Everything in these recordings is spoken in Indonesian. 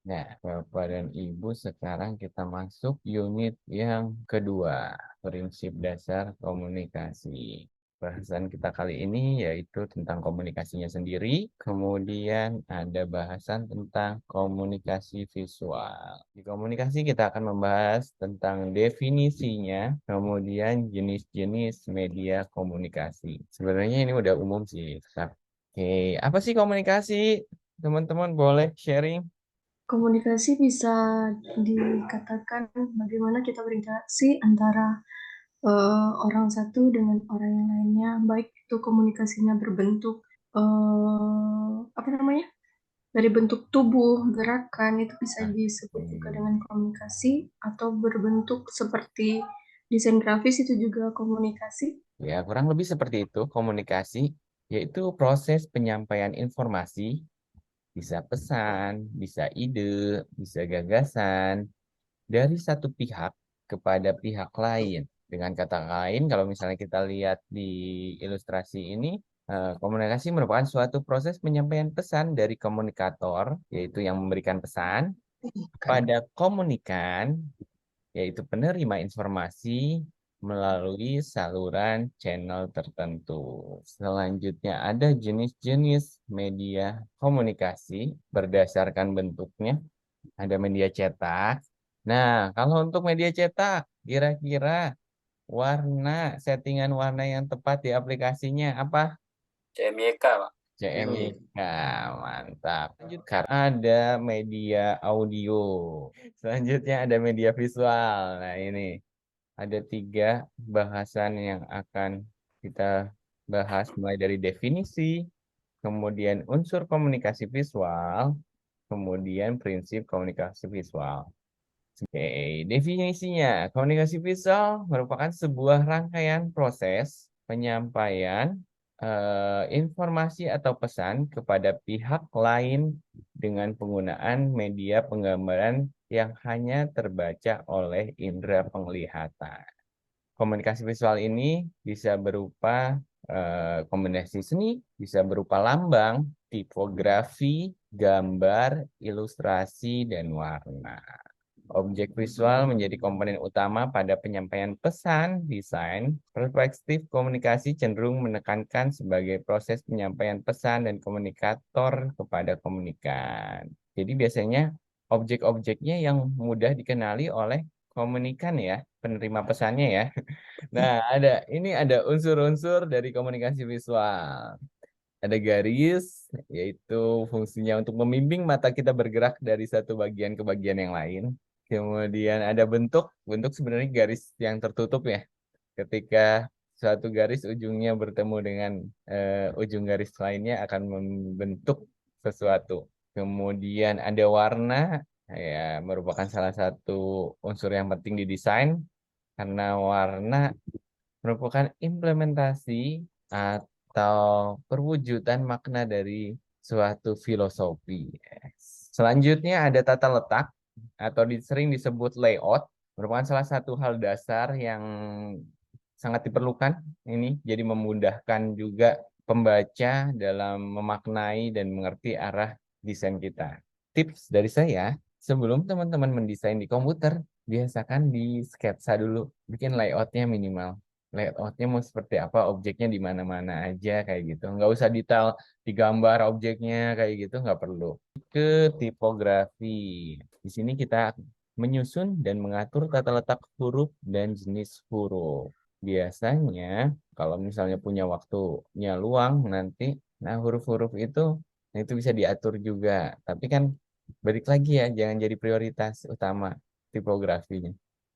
Nah, Bapak dan Ibu, sekarang kita masuk unit yang kedua, prinsip dasar komunikasi. Bahasan kita kali ini yaitu tentang komunikasinya sendiri, kemudian ada bahasan tentang komunikasi visual. Di komunikasi kita akan membahas tentang definisinya, kemudian jenis-jenis media komunikasi. Sebenarnya ini udah umum sih. Oke, apa sih komunikasi? Teman-teman boleh sharing? Komunikasi bisa dikatakan bagaimana kita berinteraksi antara orang satu dengan orang yang lainnya, baik itu komunikasinya berbentuk apa namanya? Dari bentuk tubuh, gerakan itu bisa disebut juga dengan komunikasi atau berbentuk seperti desain grafis itu juga komunikasi. Ya, kurang lebih seperti itu komunikasi, yaitu proses penyampaian informasi, bisa pesan, bisa ide, bisa gagasan, dari satu pihak kepada pihak lain. Dengan kata lain, kalau misalnya kita lihat di ilustrasi ini, komunikasi merupakan suatu proses penyampaian pesan dari komunikator, yaitu yang memberikan pesan, pada komunikan, yaitu penerima informasi melalui saluran channel tertentu. Selanjutnya ada jenis-jenis media komunikasi berdasarkan bentuknya. Ada media cetak. Nah, kalau untuk media cetak, kira-kira settingan warna yang tepat di aplikasinya apa? CMYK, Pak. CMYK, mantap. Lanjutkan. Ada media audio. Selanjutnya ada media visual. Nah, ini ada tiga bahasan yang akan kita bahas mulai dari definisi, kemudian unsur komunikasi visual, kemudian prinsip komunikasi visual. Oke, definisinya, komunikasi visual merupakan sebuah rangkaian proses penyampaian informasi atau pesan kepada pihak lain dengan penggunaan media penggambaran yang hanya terbaca oleh indera penglihatan. Komunikasi visual ini bisa berupa kombinasi seni, bisa berupa lambang, tipografi, gambar, ilustrasi, dan warna. Objek visual menjadi komponen utama pada penyampaian pesan, desain, perspektif komunikasi cenderung menekankan sebagai proses penyampaian pesan dan komunikator kepada komunikan. Jadi biasanya objek-objeknya yang mudah dikenali oleh komunikan ya, penerima pesannya ya. Nah, ini ada unsur-unsur dari komunikasi visual. Ada garis, yaitu fungsinya untuk membimbing mata kita bergerak dari satu bagian ke bagian yang lain. Kemudian ada bentuk, bentuk sebenarnya garis yang tertutup ya. Ketika suatu garis ujungnya bertemu dengan ujung garis lainnya akan membentuk sesuatu. Kemudian ada warna, ya merupakan salah satu unsur yang penting di desain karena warna merupakan implementasi atau perwujudan makna dari suatu filosofi. Selanjutnya ada tata letak atau sering disebut layout, merupakan salah satu hal dasar yang sangat diperlukan ini, jadi memudahkan juga pembaca dalam memaknai dan mengerti arah desain kita. Tips dari saya, sebelum teman-teman mendesain di komputer, biasakan di sketsa dulu, bikin layoutnya minimal. Layoutnya mau seperti apa, objeknya di mana-mana aja kayak gitu. Nggak usah detail digambar objeknya kayak gitu, nggak perlu. Ke tipografi. Di sini kita menyusun dan mengatur tata letak huruf dan jenis huruf. Biasanya kalau misalnya punya waktunya luang nanti, nah huruf-huruf itu bisa diatur juga. Tapi kan balik lagi ya, jangan jadi prioritas utama tipografinya.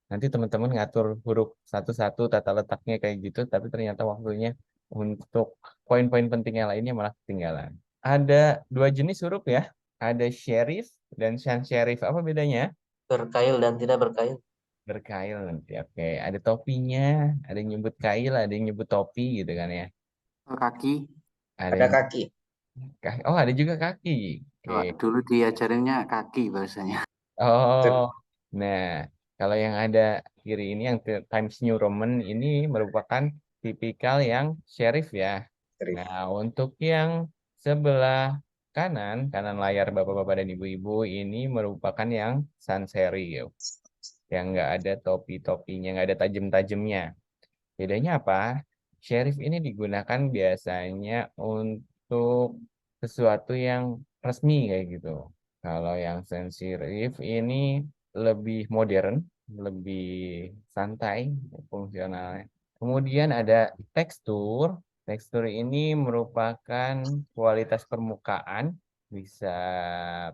Nanti teman-teman ngatur huruf satu-satu tata letaknya kayak gitu, tapi ternyata waktunya untuk poin-poin penting yang lainnya malah ketinggalan. Ada dua jenis huruf ya, ada serif dan sans serif. Apa bedanya? Berkail dan tidak berkail. Berkail nanti. Oke, ada topinya, ada yang nyebut kail, ada yang nyebut topi gitu kan ya. Kaki. Ada Ada yang kaki. oh ada juga kaki. Oke. Wah, dulu diajarinnya kaki bahasanya. Oh, Betul. nah kalau yang ada kiri ini yang Times New Roman ini merupakan tipikal yang serif ya. Serif. Nah, untuk yang sebelah kanan layar bapak-bapak dan ibu-ibu ini merupakan yang sans serif, yang nggak ada topi-topinya, nggak ada tajem-tajemnya. Bedanya apa? Serif ini digunakan biasanya untuk sesuatu yang resmi kayak gitu. Kalau yang sans serif ini lebih modern, lebih santai fungsionalnya. Kemudian ada tekstur. Tekstur ini merupakan kualitas permukaan, bisa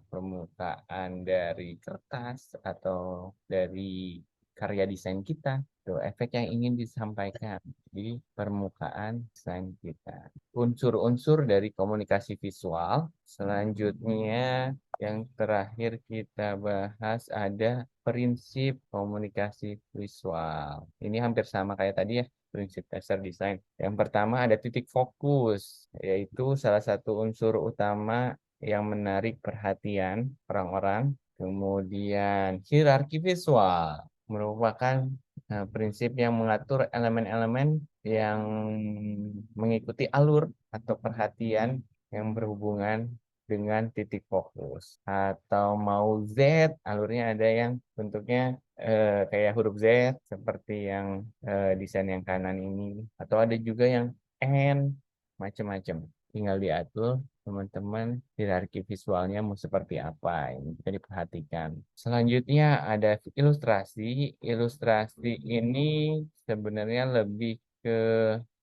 permukaan dari kertas atau dari karya desain kita. Tuh, efek yang ingin disampaikan di permukaan desain kita. Unsur-unsur dari komunikasi visual. Selanjutnya, yang terakhir kita bahas ada prinsip komunikasi visual. Ini hampir sama kayak tadi ya, prinsip dasar desain. Yang pertama ada titik fokus, yaitu salah satu unsur utama yang menarik perhatian orang-orang. Kemudian hierarki visual merupakan prinsip yang mengatur elemen-elemen yang mengikuti alur atau perhatian yang berhubungan dengan titik fokus. Atau mau Z, alurnya ada yang bentuknya kayak huruf Z, seperti yang desain yang kanan ini. Atau ada juga yang N, macam-macam. Tinggal diatur teman-teman hierarki visualnya mau seperti apa, ini bisa diperhatikan. Selanjutnya ada ilustrasi. Ilustrasi ini sebenarnya lebih ke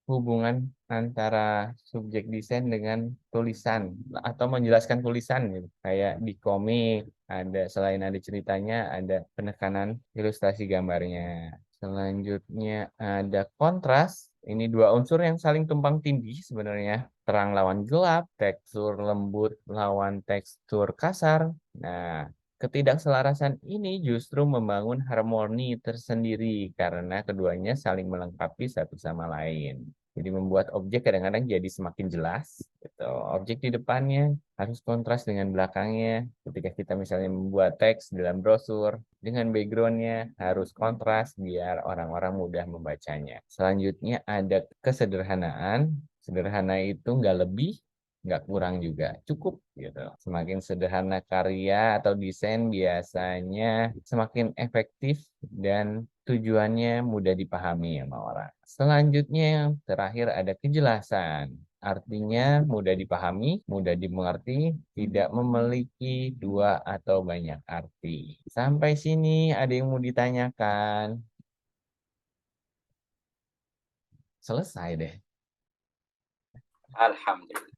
hubungan antara subjek desain dengan tulisan atau menjelaskan tulisan gitu. Kayak di komik ada, selain ada ceritanya, ada penekanan ilustrasi gambarnya. Selanjutnya ada kontras. Ini dua unsur yang saling tumpang tindih sebenarnya. Terang lawan gelap, tekstur lembut lawan tekstur kasar. Nah, ketidakselarasan ini justru membangun harmoni tersendiri karena keduanya saling melengkapi satu sama lain. Jadi membuat objek kadang-kadang jadi semakin jelas. Gitu. Objek di depannya harus kontras dengan belakangnya. Ketika kita misalnya membuat teks dalam brosur, dengan backgroundnya harus kontras biar orang-orang mudah membacanya. Selanjutnya ada kesederhanaan. Sederhana itu nggak lebih, nggak kurang juga, cukup gitu. Semakin sederhana karya atau desain biasanya semakin efektif dan tujuannya mudah dipahami sama orang. Selanjutnya yang terakhir ada kejelasan. Artinya mudah dipahami, mudah dimengerti, tidak memiliki dua atau banyak arti. Sampai sini ada yang mau ditanyakan? Selesai deh. Alhamdulillah.